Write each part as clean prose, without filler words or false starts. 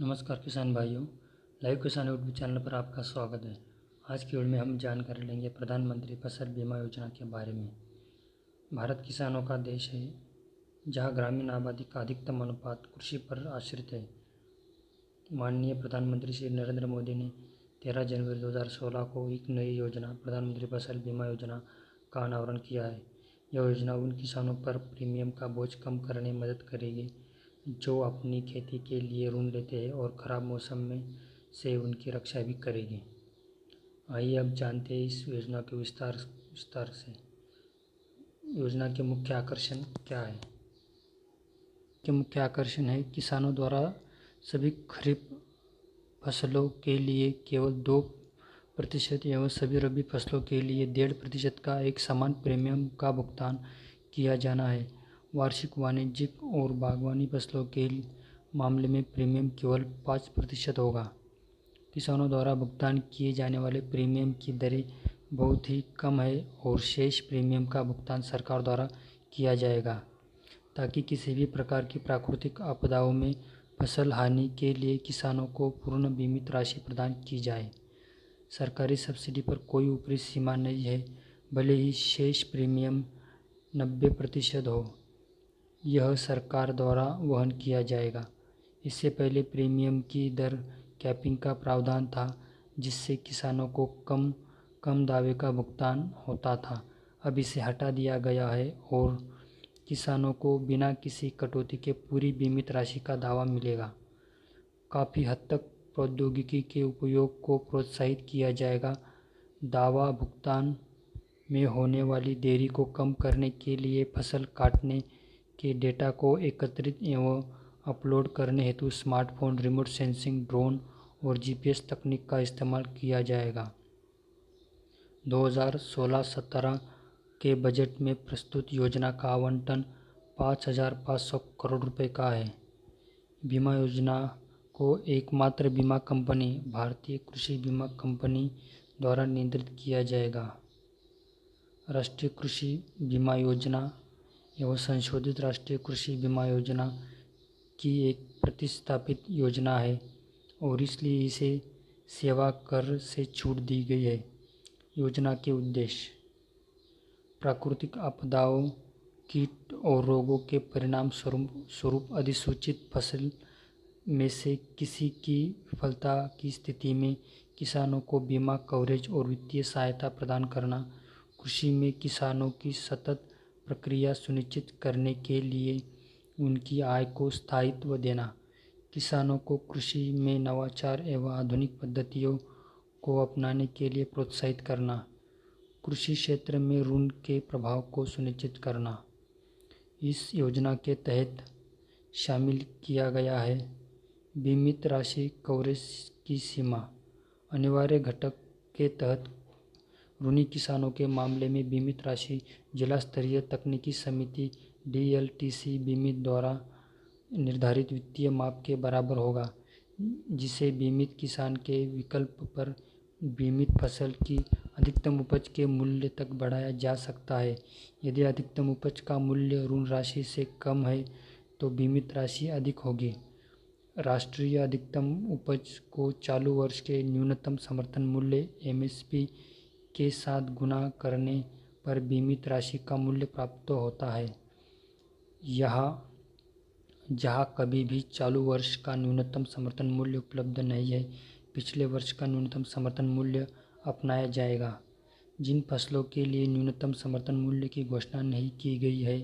नमस्कार किसान भाइयों, लाइव किसान यूट्यूब चैनल पर आपका स्वागत है। आज की वीडियो में हम जानकारी लेंगे प्रधानमंत्री फसल बीमा योजना के बारे में। भारत किसानों का देश है, जहां ग्रामीण आबादी का अधिकतम अनुपात कृषि पर आश्रित है। माननीय प्रधानमंत्री श्री नरेंद्र मोदी ने 13 जनवरी 2016 को एक नई योजना प्रधानमंत्री फसल बीमा योजना का अनावरण किया है। यह योजना उन किसानों पर प्रीमियम का बोझ कम करने में मदद करेगी जो अपनी खेती के लिए ऋण लेते हैं और ख़राब मौसम में से उनकी रक्षा भी करेगी। आइए अब जानते हैं इस योजना के विस्तार से। योजना के मुख्य आकर्षण क्या है? के मुख्य आकर्षण है किसानों द्वारा सभी खरीफ फसलों के लिए केवल 2% एवं सभी रबी फसलों के लिए 1.5% का एक समान प्रीमियम का भुगतान किया जाना है। वार्षिक वाणिज्यिक और बागवानी फसलों के मामले में प्रीमियम केवल 5% होगा। किसानों द्वारा भुगतान किए जाने वाले प्रीमियम की दरें बहुत ही कम है और शेष प्रीमियम का भुगतान सरकार द्वारा किया जाएगा, ताकि किसी भी प्रकार की प्राकृतिक आपदाओं में फसल हानि के लिए किसानों को पूर्ण बीमित राशि प्रदान की जाए। सरकारी सब्सिडी पर कोई ऊपरी सीमा नहीं है, भले ही शेष प्रीमियम 90% हो, यह सरकार द्वारा वहन किया जाएगा। इससे पहले प्रीमियम की दर कैपिंग का प्रावधान था, जिससे किसानों को कम दावे का भुगतान होता था। अब इसे हटा दिया गया है और किसानों को बिना किसी कटौती के पूरी बीमित राशि का दावा मिलेगा। काफ़ी हद तक प्रौद्योगिकी के उपयोग को प्रोत्साहित किया जाएगा। दावा भुगतान में होने वाली देरी को कम करने के लिए फसल काटने के डेटा को एकत्रित एवं अपलोड करने हेतु स्मार्टफोन, रिमोट सेंसिंग, ड्रोन और जीपीएस तकनीक का इस्तेमाल किया जाएगा। 2016-17 के बजट में प्रस्तुत योजना का आवंटन 5,500 करोड़ रुपए का है। बीमा योजना को एकमात्र बीमा कंपनी भारतीय कृषि बीमा कंपनी द्वारा नियंत्रित किया जाएगा। राष्ट्रीय कृषि बीमा योजना एवं संशोधित राष्ट्रीय कृषि बीमा योजना की एक प्रतिस्थापित योजना है और इसलिए इसे सेवा कर से छूट दी गई है। योजना के उद्देश्य: प्राकृतिक आपदाओं, कीट और रोगों के परिणाम स्वरूप अधिसूचित फसल में से किसी की विफलता की स्थिति में किसानों को बीमा कवरेज और वित्तीय सहायता प्रदान करना, कृषि में किसानों की सतत प्रक्रिया सुनिश्चित करने के लिए उनकी आय को स्थायित्व देना, किसानों को कृषि में नवाचार एवं आधुनिक पद्धतियों को अपनाने के लिए प्रोत्साहित करना, कृषि क्षेत्र में ऋण के प्रभाव को सुनिश्चित करना। इस योजना के तहत शामिल किया गया है बीमित राशि कवरेज की सीमा। अनिवार्य घटक के तहत ऋणी किसानों के मामले में बीमित राशि जिला स्तरीय तकनीकी समिति DLTC बीमित द्वारा निर्धारित वित्तीय माप के बराबर होगा, जिसे बीमित किसान के विकल्प पर बीमित फसल की अधिकतम उपज के मूल्य तक बढ़ाया जा सकता है। यदि अधिकतम उपज का मूल्य ऋण राशि से कम है तो बीमित राशि अधिक होगी। राष्ट्रीय अधिकतम उपज को चालू वर्ष के न्यूनतम समर्थन मूल्य MSP के साथ गुणा करने पर बीमित राशि का मूल्य प्राप्त होता है। जहाँ कभी भी चालू वर्ष का न्यूनतम समर्थन मूल्य उपलब्ध नहीं है, पिछले वर्ष का न्यूनतम समर्थन मूल्य अपनाया जाएगा। जिन फसलों के लिए न्यूनतम समर्थन मूल्य की घोषणा नहीं की गई है,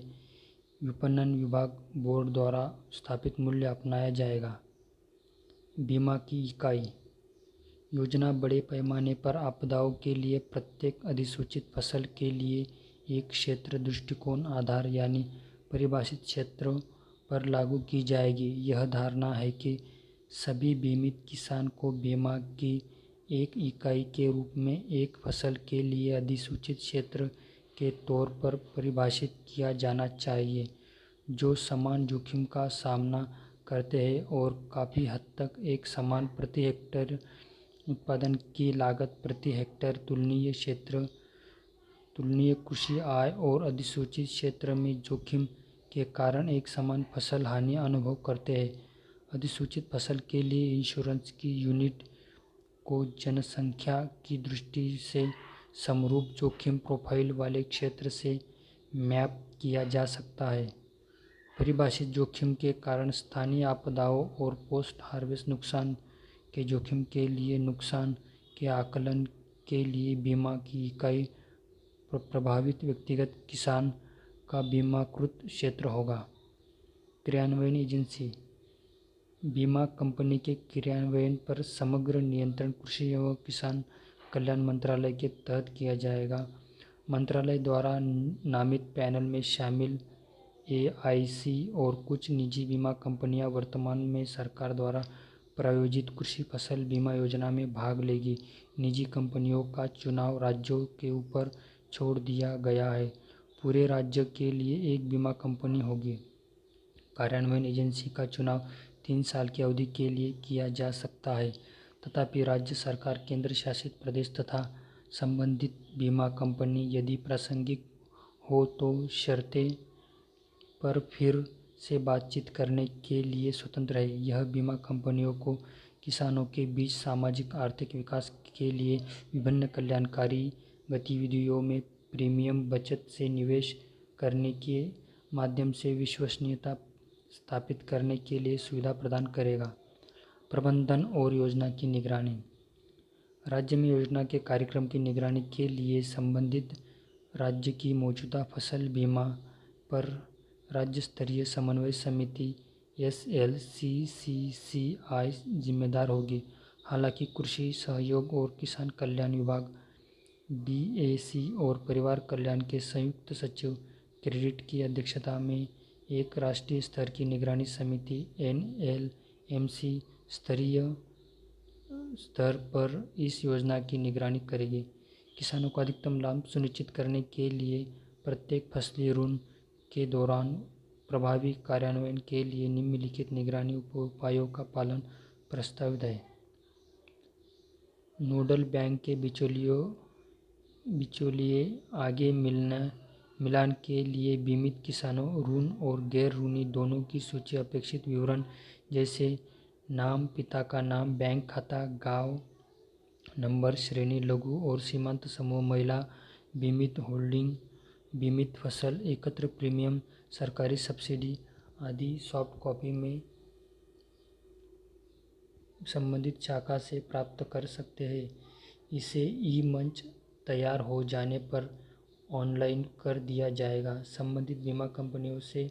विपणन विभाग बोर्ड द्वारा स्थापित मूल्य अपनाया जाएगा। बीमा की इकाई योजना बड़े पैमाने पर आपदाओं के लिए प्रत्येक अधिसूचित फसल के लिए एक क्षेत्र दृष्टिकोण आधार यानी परिभाषित क्षेत्रों पर लागू की जाएगी। यह धारणा है कि सभी बीमित किसान को बीमा की एक इकाई के रूप में एक फसल के लिए अधिसूचित क्षेत्र के तौर पर परिभाषित किया जाना चाहिए, जो समान जोखिम का सामना करते हैं और काफ़ी हद तक एक समान प्रति हेक्टेयर उत्पादन की लागत, प्रति हेक्टेयर तुलनीय कृषि आय और अधिसूचित क्षेत्र में जोखिम के कारण एक समान फसल हानि अनुभव करते हैं। अधिसूचित फसल के लिए इंश्योरेंस की यूनिट को जनसंख्या की दृष्टि से समरूप जोखिम प्रोफाइल वाले क्षेत्र से मैप किया जा सकता है। परिभाषित जोखिम के कारण स्थानीय आपदाओं और पोस्ट हार्वेस्ट नुकसान के जोखिम के लिए नुकसान के आकलन के लिए बीमा की इकाई प्रभावित व्यक्तिगत किसान का बीमाकृत क्षेत्र होगा। क्रियान्वयन एजेंसी बीमा कंपनी के क्रियान्वयन पर समग्र नियंत्रण कृषि एवं किसान कल्याण मंत्रालय के तहत किया जाएगा। मंत्रालय द्वारा नामित पैनल में शामिल AIC और कुछ निजी बीमा कंपनियां वर्तमान में सरकार द्वारा प्रायोजित कृषि फसल बीमा योजना में भाग लेगी। निजी कंपनियों का चुनाव राज्यों के ऊपर छोड़ दिया गया है। पूरे राज्य के लिए एक बीमा कंपनी होगी। कार्यान्वयन एजेंसी का चुनाव 3 साल की अवधि के लिए किया जा सकता है। तथापि राज्य सरकार, केंद्र शासित प्रदेश तथा संबंधित बीमा कंपनी यदि प्रासंगिक हो तो शर्तें पर फिर से बातचीत करने के लिए स्वतंत्र है। यह बीमा कंपनियों को किसानों के बीच सामाजिक आर्थिक विकास के लिए विभिन्न कल्याणकारी गतिविधियों में प्रीमियम बचत से निवेश करने के माध्यम से विश्वसनीयता स्थापित करने के लिए सुविधा प्रदान करेगा। प्रबंधन और योजना की निगरानी राज्य में योजना के कार्यक्रम की निगरानी के लिए संबंधित राज्य की मौजूदा फसल बीमा पर राज्य स्तरीय समन्वय समिति SLCCCI जिम्मेदार होगी। हालांकि कृषि सहयोग और किसान कल्याण विभाग DAC और परिवार कल्याण के संयुक्त सचिव क्रेडिट की अध्यक्षता में एक राष्ट्रीय स्तर की निगरानी समिति NLMC स्तरीय स्तर पर इस योजना की निगरानी करेगी। किसानों को अधिकतम लाभ सुनिश्चित करने के लिए प्रत्येक फसली ऋतु के दौरान प्रभावी कार्यान्वयन के लिए निम्नलिखित निगरानी उपायों का पालन प्रस्तावित है। नोडल बैंक के बिचौलिए आगे मिलान के लिए बीमित किसानों, ऋण और गैर ऋणी दोनों की सूची, अपेक्षित विवरण जैसे नाम, पिता का नाम, बैंक खाता, गांव नंबर, श्रेणी, लघु और सीमांत समूह, महिला, बीमित होल्डिंग, बीमित फसल, एकत्र प्रीमियम, सरकारी सब्सिडी आदि सॉफ्ट कॉपी में संबंधित शाखा से प्राप्त कर सकते हैं। इसे ई-मंच तैयार हो जाने पर ऑनलाइन कर दिया जाएगा। संबंधित बीमा कंपनियों से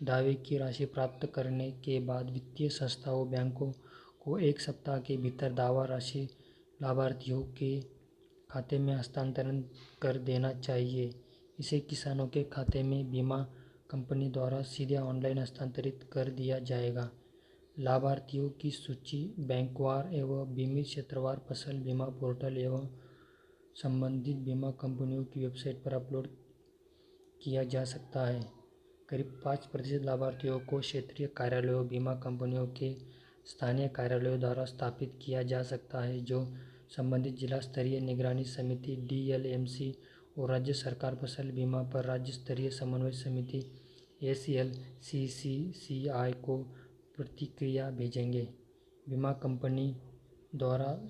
दावे की राशि प्राप्त करने के बाद वित्तीय संस्थाओं, बैंकों को 1 सप्ताह के भीतर दावा राशि लाभार्थियों के खाते में हस्तांतरण कर देना चाहिए। इसे किसानों के खाते में बीमा कंपनी द्वारा सीधे ऑनलाइन हस्तांतरित कर दिया जाएगा। लाभार्थियों की सूची बैंकवार एवं बीमित क्षेत्रवार फसल बीमा पोर्टल एवं संबंधित बीमा कंपनियों की वेबसाइट पर अपलोड किया जा सकता है। करीब 5% लाभार्थियों को क्षेत्रीय कार्यालयों, बीमा कंपनियों के स्थानीय कार्यालयों द्वारा स्थापित किया जा सकता है, जो संबंधित जिला स्तरीय निगरानी समिति DLMC और राज्य सरकार फसल बीमा पर राज्य स्तरीय समन्वय समिति SLCCCI को प्रतिक्रिया भेजेंगे। बीमा कंपनी द्वारा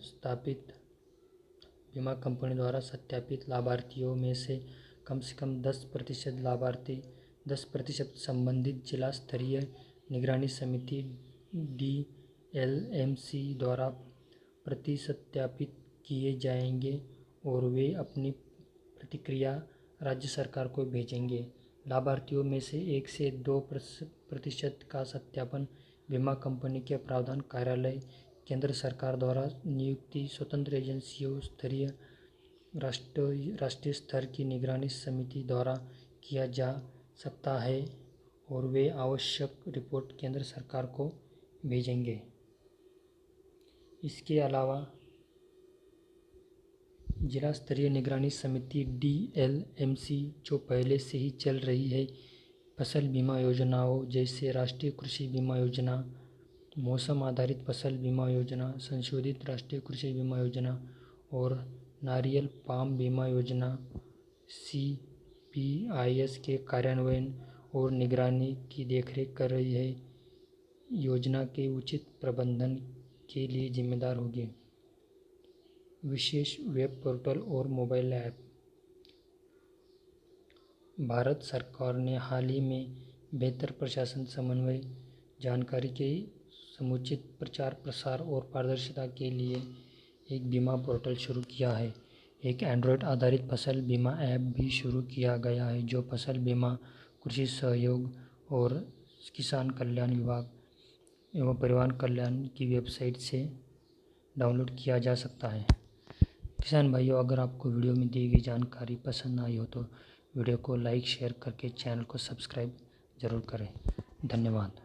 सत्यापित लाभार्थियों में से कम 10% लाभार्थी 10% संबंधित जिला स्तरीय निगरानी समिति DLMC द्वारा प्रतिसत्यापित किए जाएंगे और वे अपनी प्रतिक्रिया राज्य सरकार को भेजेंगे। लाभार्थियों में से 1 से 2% का सत्यापन बीमा कंपनी के प्रावधान कार्यालय, केंद्र सरकार द्वारा नियुक्त स्वतंत्र एजेंसियों, स्तरीय राष्ट्रीय स्तर की निगरानी समिति द्वारा किया जा सकता है और वे आवश्यक रिपोर्ट केंद्र सरकार को भेजेंगे। इसके अलावा जिला स्तरीय निगरानी समिति DLMC जो पहले से ही चल रही है, फसल बीमा योजनाओं जैसे राष्ट्रीय कृषि बीमा योजना, मौसम आधारित फसल बीमा योजना, संशोधित राष्ट्रीय कृषि बीमा योजना और नारियल पाम बीमा योजना CPIS के कार्यान्वयन और निगरानी की देखरेख कर रही है। योजना के उचित प्रबंधन के लिए जिम्मेदार होगी। विशेष वेब पोर्टल और मोबाइल ऐप। भारत सरकार ने हाल ही में बेहतर प्रशासन, समन्वय, जानकारी के समुचित प्रचार प्रसार और पारदर्शिता के लिए एक बीमा पोर्टल शुरू किया है। एक एंड्रॉयड आधारित फसल बीमा ऐप भी शुरू किया गया है जो फसल बीमा, कृषि सहयोग और किसान कल्याण विभाग एवं परिवहन कल्याण की वेबसाइट से डाउनलोड किया जा सकता है। किसान भाइयों, अगर आपको वीडियो में दी गई जानकारी पसंद आई हो तो वीडियो को लाइक शेयर करके चैनल को सब्सक्राइब ज़रूर करें। धन्यवाद।